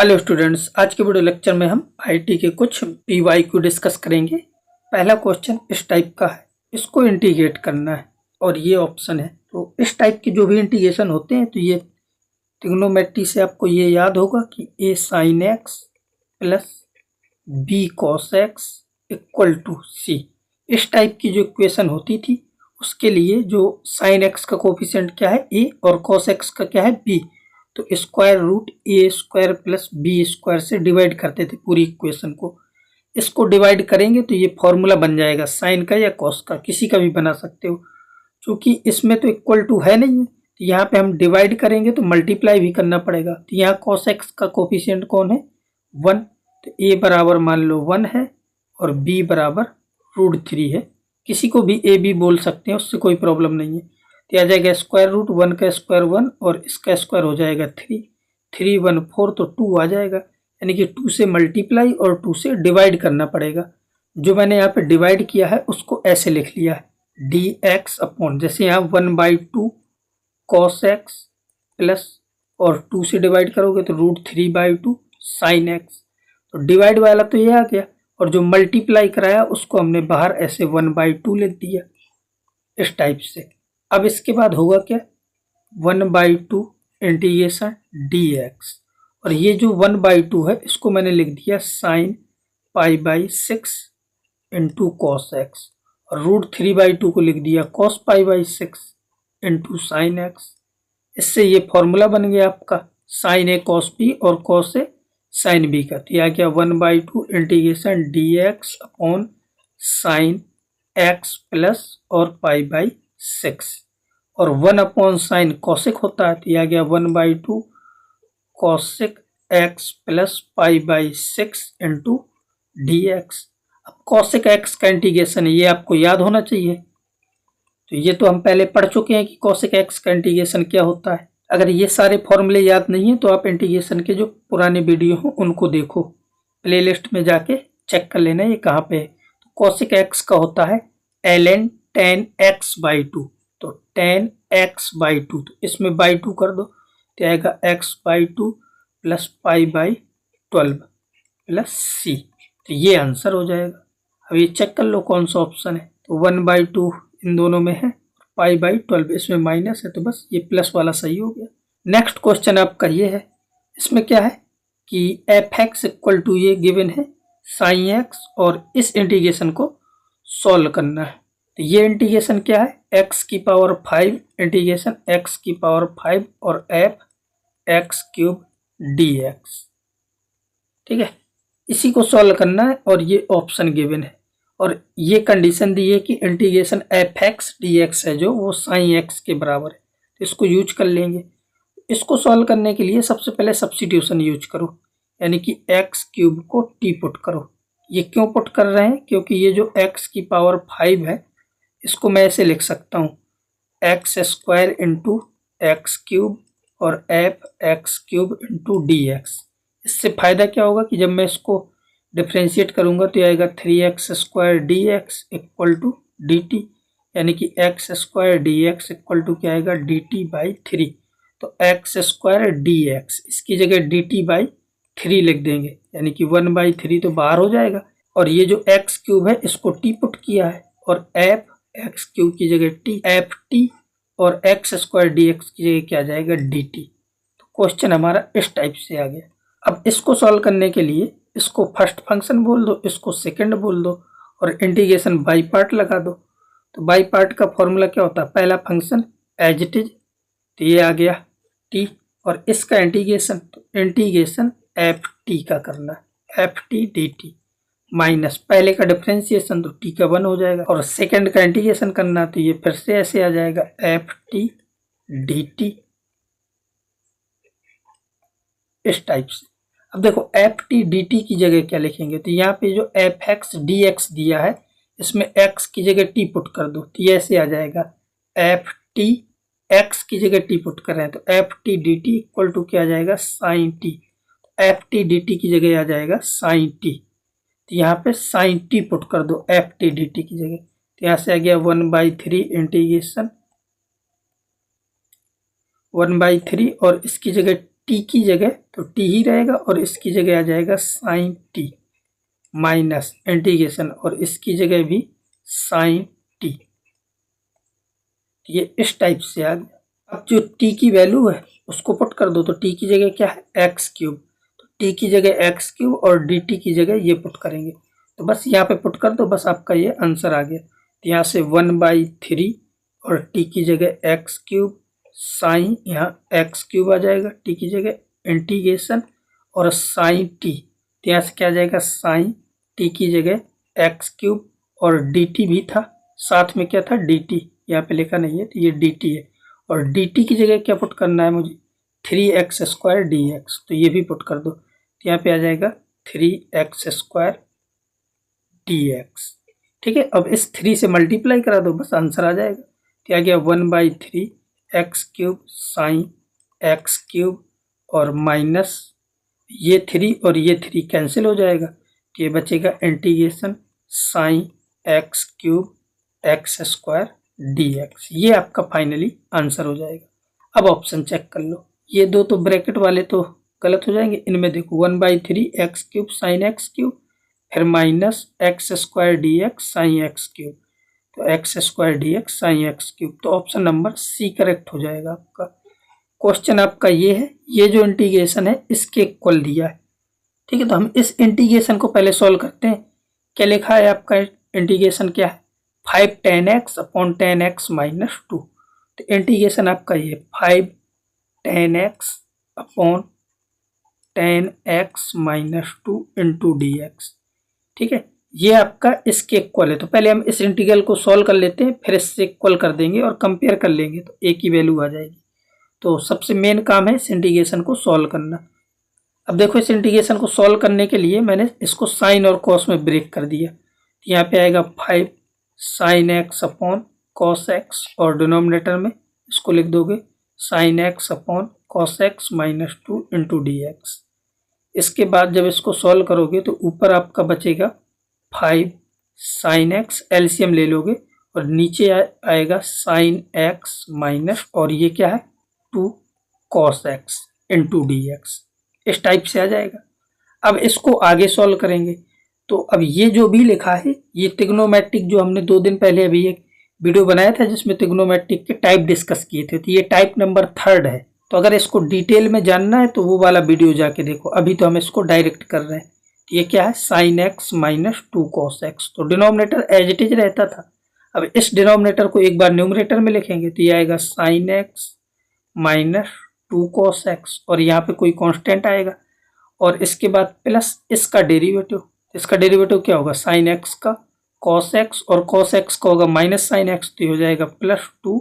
Hello students, आज के video lecture में हम आईटी के कुछ पीवाईक्यू डिस्कस करेंगे। पहला क्वेश्चन इस टाइप का है, इसको इंटीग्रेट करना है और ये ऑप्शन है। तो इस टाइप के जो भी इंटीग्रेशन होते हैं तो ये ट्रिग्नोमेट्री से आपको ये याद होगा कि a sin x plus b cos x equal to c। इस टाइप की जो इक्वेशन होती थी उसके लिए जो sin x का कोफिशिएंट क्या है a और cos x का क्या है b, तो स्क्वायर रूट ए स्क्वायर प्लस बी स्क्वायर से डिवाइड करते थे पूरी इक्वेशन को। इसको डिवाइड करेंगे तो ये फॉर्मूला बन जाएगा साइन का या कॉस का, किसी का भी बना सकते हो। क्योंकि इसमें तो इक्वल टू है नहीं है तो यहाँ पे हम डिवाइड करेंगे तो मल्टीप्लाई भी करना पड़ेगा। तो यहाँ कॉस एक्स का कोफिशिएंट कौन है 1, तो ए बराबर मान लो 1 है और बी बराबर √3 है। किसी को भी ए बी बोल सकते हैं, उससे कोई प्रॉब्लम नहीं है। तो आ जाएगा स्क्वायर रूट 1 का स्क्वायर 1 और इसका स्क्वायर हो जाएगा 3, 3 1 4 तो 2 आ जाएगा। यानी कि 2 से मल्टीप्लाई और 2 से डिवाइड करना पड़ेगा। जो मैंने यहाँ पे डिवाइड किया है उसको ऐसे लिख लिया है डी एक्स अपॉन, जैसे यहाँ 1/2 कॉस एक्स प्लस और 2 से डिवाइड करोगे तो √3/2 साइन एक्स। तो डिवाइड वाला तो ये आ गया और जो मल्टीप्लाई कराया उसको हमने बाहर ऐसे 1/2 लिख दिया इस टाइप से। अब इसके बाद होगा क्या 1/2 इंटीग्रेशन dx, और ये जो 1/2 है इसको मैंने लिख दिया साइन π/6 इंटू कॉस एक्स और √3/2 को लिख दिया कॉस π/6 इंटू साइन एक्स। इससे ये फॉर्मूला बन गया आपका साइन ए कॉस बी और कॉस ए साइन बी का। तो यह क्या 1/2 integration dx upon sine x plus और π/6 और 1 अपॉन साइन कॉसिक होता है। तो यह गया 1/2 cosec x plus π/6 into dx। अब कॉसिक एक्स का इंटीग्रेशन है, ये आपको याद होना चाहिए। तो ये तो हम पहले पढ़ चुके हैं कि कॉसिक एक्स का इंटीग्रेशन क्या होता है। अगर ये सारे फॉर्मूले याद नहीं है तो आप इंटीग्रेशन के जो पुराने वीडियो हो उनको देखो, प्लेलिस्ट में जाके चेक कर लेना ये कहाँ पे है। तो कॉसिक एक्स का होता है ln tan x/2, तो tan x/2, तो इसमें /2 कर दो तो आएगा x/2 प्लस π/12 प्लस c। तो ये आंसर हो जाएगा। अब ये चेक कर लो कौन सा ऑप्शन है। तो 1/2 इन दोनों में है, π/12 इसमें माइनस है तो बस ये प्लस वाला सही हो गया। नेक्स्ट क्वेश्चन आपका ये है, इसमें क्या है कि f(x) इक्वल टू ये गिवन है साइन एक्स और इस इंटीग्रेशन को सॉल्व करना है। तो ये इंटीग्रेशन क्या है x⁵ इंटीग्रेशन x⁵ और f(x³ dx), ठीक है। इसी को सॉल्व करना है और ये ऑप्शन गिवन है और ये कंडीशन दी है कि इंटीग्रेशन f(x) dx है जो वो साइन एक्स के बराबर है। तो इसको यूज कर लेंगे। इसको सॉल्व करने के लिए सबसे पहले सब्स्टिट्यूशन यूज करो, यानी कि x³ को t पुट करो। ये क्यों पुट कर रहे हैं, क्योंकि ये जो x⁵ है इसको मैं ऐसे लिख सकता हूँ x² इंटू x³ और f(x³ इंटू dx। इससे फायदा क्या होगा कि जब मैं इसको डिफ्रेंशिएट करूंगा तो आएगा 3x² dx equal to dt, यानी कि x² dx इक्वल टू क्या आएगा dt/3। तो x² dx इसकी जगह dt/3 लिख देंगे, यानी कि 1/3 तो बाहर हो जाएगा। और ये जो x³ है इसको t पुट किया है और f(x³ की जगह t, ft और x² dx की जगह क्या जाएगा dt। तो क्वेश्चन हमारा इस टाइप से आ गया। अब इसको सॉल्व करने के लिए इसको फर्स्ट फंक्शन बोल दो, इसको सेकंड बोल दो और इंटीग्रेशन बाई पार्ट लगा दो। तो बाई पार्ट का फॉर्मूला क्या होता है, पहला फंक्शन एज इट इज, तो ये आ गया t और इसका इंटीग्रेशन, तो इंटीग्रेशन ft का करना है ft dt माइनस पहले का डिफरेंशिएशन तो t का 1 हो जाएगा और सेकंड का इंटीग्रेशन करना तो ये फिर से ऐसे आ जाएगा ft dt इस टाइप से। अब देखो ft dt की जगह क्या लिखेंगे, तो यहाँ पे जो f(x) dx दिया है इसमें x की जगह t पुट कर दो तो ये ऐसे आ जाएगा ft, x की जगह t पुट कर रहे हैं तो ft dt इक्वल टू क्या आ जाएगा साइन t, ft dt की जगह आ जाएगा साइन t। तो यहाँ पे साइन t पुट कर दो ft dt की जगह, तो यहाँ से आ गया 1/3 इंटीग्रेशन 1/3 और इसकी जगह टी की जगह तो टी ही रहेगा और इसकी जगह आ जाएगा साइन टी माइनस इंटीग्रेशन और इसकी जगह भी साइन टी। ये इस टाइप से आ गया। अब जो टी की वैल्यू है उसको पुट कर दो, तो टी की जगह क्या है एक्स क्यूब, तो टी की जगह एक्स क्यूब और डी टी की जगह ये पुट करेंगे, तो बस यहाँ पे पुट कर दो, बस आपका ये आंसर आ गया। तो यहाँ से 1/3 और टी की जगह एक्स क्यूब साइन, यहाँ एक्स क्यूब आ जाएगा टी की जगह इंटीग्रेशन और साइन टी, तो यहाँ से क्या आ जाएगा साइन टी की जगह एक्स क्यूब और डी टी भी था, साथ में क्या था डी टी, यहाँ पे लिखा नहीं है तो ये डी टी है, और डी टी की जगह क्या पुट करना है मुझे 3x² dx, तो ये भी पुट कर दो, तो यहाँ पे आ जाएगा 3x² dx। ठीक है, अब इस 3 से मल्टीप्लाई करा दो, बस आंसर आ जाएगा। तो आ गया 1/3 x cube sine x cube और माइनस ये 3 और ये 3 कैंसिल हो जाएगा, तो ये बचेगा integration sign x cube x² dx। ये आपका फाइनली आंसर हो जाएगा। अब ऑप्शन चेक कर लो, ये दो तो ब्रैकेट वाले तो गलत हो जाएंगे, इनमें देखो 1/3 x cube sine x cube फिर minus x² dx sine x cube, तो x² dx sine x cube, तो ऑप्शन नंबर सी करेक्ट हो जाएगा आपका। क्वेश्चन आपका ये है, ये जो इंटीग्रेशन है इसके इक्वल दिया है। ठीक है, तो हम इस इंटीग्रेशन को पहले सॉल्व करते हैं। क्या लिखा है आपका इंटीग्रेशन क्या है 5 tan x upon tan x minus 2, तो इंटीग्रेशन आपका ये 5 tan x upon tan x minus 2 into D x. ठीक है, ये आपका इसके इक्वल है, तो पहले हम इस इंटीग्रल को सॉल्व कर लेते हैं, फिर इससे इक्वल कर देंगे और कंपेयर कर लेंगे तो एक ही वैल्यू आ जाएगी। तो सबसे मेन काम है इस इंटीग्रेशन को सॉल्व करना। अब देखो इस इंटीग्रेशन को सॉल्व करने के लिए मैंने इसको साइन और कॉस में ब्रेक कर दिया, तो यहाँ पे आएगा 5 sine x upon cos x और डिनोमिनेटर में इसको लिख दोगे sine x upon cos x minus 2 into D x. इसके बाद जब इसको सॉल्व करोगे तो ऊपर आपका बचेगा 5 साइन एक्स, एलसीएम ले लोगे और नीचे आएगा साइन एक्स माइनस और ये क्या है 2 cos x into D x, इस टाइप से आ जाएगा। अब इसको आगे सॉल्व करेंगे, तो अब ये जो भी लिखा है ये ट्रिग्नोमेट्रिक, जो हमने 2 दिन पहले अभी एक वीडियो बनाया था जिसमें ट्रिग्नोमेट्रिक के टाइप डिस्कस किए थे, तो ये टाइप नंबर 3 है। तो अगर इसको डिटेल में जानना है तो वो वाला वीडियो जाके देखो, अभी तो हम इसको डायरेक्ट कर रहे हैं। तो ये क्या है sign x minus 2 cos x, तो डिनोमिनेटर एज इट इज रहता था। अब इस डिनोमिनेटर को एक बार न्यूमरेटर में लिखेंगे तो ये आएगा sign x minus 2 cos x और यहाँ पे कोई कांस्टेंट आएगा और इसके बाद प्लस इसका डेरिवेटिव, इसका डेरिवेटिव क्या होगा साइन एक्स का कॉस एक्स और कॉस एक्स का होगा माइनस साइन एक्स, तो हो जाएगा +2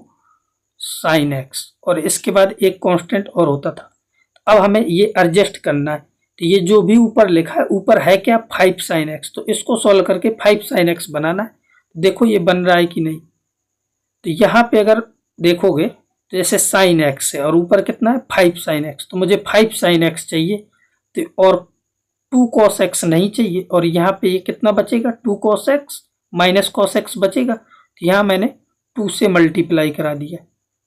साइन एक्स और इसके बाद एक कांस्टेंट और होता था। अब हमें ये एडजस्ट करना है, तो ये जो भी ऊपर लिखा है ऊपर है क्या 5 साइन एक्स, तो इसको सॉल्व करके 5 साइन एक्स बनाना है। देखो ये बन रहा है कि नहीं, तो यहाँ पे अगर देखोगे तो जैसे साइन एक्स है और ऊपर कितना है 5 साइन एक्स, तो मुझे 5 साइन एक्स चाहिए तो और 2 कॉस एक्स नहीं चाहिए, और यहाँ पे ये कितना बचेगा 2 cos x minus cos x बचेगा, तो यहाँ मैंने 2 से मल्टीप्लाई करा दिया।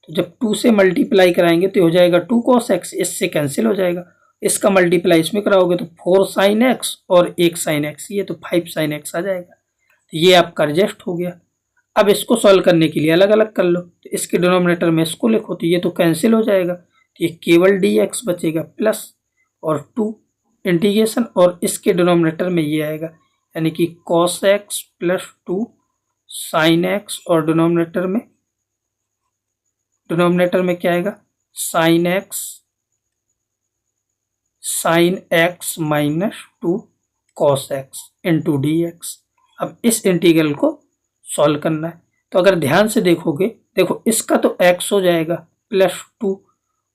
तो जब 2 से मल्टीप्लाई कराएंगे तो हो जाएगा 2 कॉस एक्स, इससे कैंसिल हो जाएगा, इसका मल्टीप्लाई इसमें कराओगे तो 4 साइन एक्स और 1 साइन एक्स, ये तो 5 साइन एक्स आ जाएगा। तो ये आपका एडजस्ट हो गया। अब इसको सॉल्व करने के लिए अलग अलग कर लो, तो इसके डिनोमिनेटर में इसको लिखो तो ये तो कैंसिल हो जाएगा, तो ये केवल डी एक्स बचेगा प्लस और 2 इंटीग्रेशन और इसके डिनोमिनेटर में ये आएगा यानी कि cos x plus 2 sine x और डिनोमिनेटर में क्या आएगा sign x minus 2 cos x into D x. अब इस इंटीग्रल को सॉल्व करना है, तो अगर ध्यान से देखोगे, देखो इसका तो x हो जाएगा +2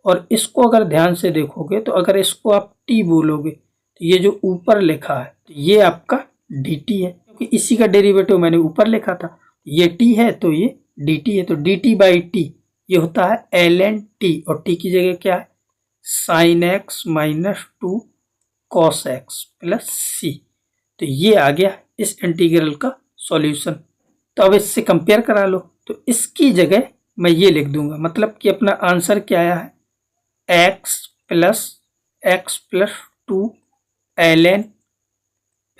और इसको अगर ध्यान से देखोगे तो अगर इसको आप t बोलोगे तो ये जो ऊपर लिखा है तो ये आपका dt है, क्योंकि इसी का डेरिवेटिव मैंने ऊपर लिखा था, ये t है तो ये dt है, तो dt/t ये होता है ln t और t की जगह क्या है sign x minus 2 cos x plus c, तो ये आ गया इस इंटीग्रल का सॉल्यूशन। तो अब इससे कंपेयर करा लो, तो इसकी जगह मैं ये लिख दूंगा, मतलब कि अपना आंसर क्या आया है x plus x plus 2 ln,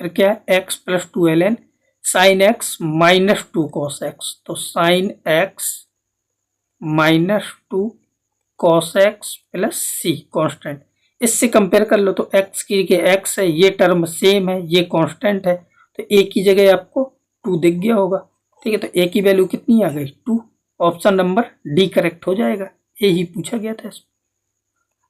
फिर क्या है x plus 2 ln sine x minus 2 cos x, तो sine x minus 2 cos x plus C constant. इससे कंपेयर कर लो तो x की जगह x है, ये टर्म सेम है, ये कांस्टेंट है, तो a की जगह आपको 2 दिख गया होगा। ठीक है, तो a की वैल्यू कितनी आ गई 2। ऑप्शन नंबर डी करेक्ट हो जाएगा, यही पूछा गया था इसमें।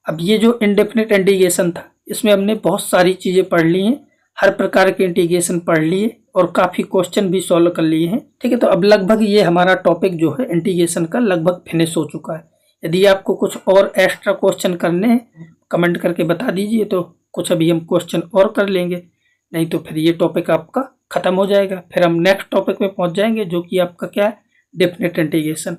अब ये जो इंडेफिनिट इंटीग्रेशन था इसमें हमने बहुत सारी चीज़ें पढ़ ली हैं, हर प्रकार के इंटीग्रेशन पढ़ लिए और काफ़ी क्वेश्चन भी सॉल्व कर लिए हैं। ठीक है, तो अब लगभग ये हमारा टॉपिक जो है इंटीग्रेशन का लगभग फिनिश हो चुका है। यदि आपको कुछ और एक्स्ट्रा क्वेश्चन करने हैं कमेंट करके बता दीजिए, तो कुछ अभी हम क्वेश्चन और कर लेंगे, नहीं तो फिर ये टॉपिक आपका खत्म हो जाएगा। फिर हम नेक्स्ट टॉपिक में पहुंच जाएंगे जो कि आपका क्या है डेफिनेट इंटीग्रेशन।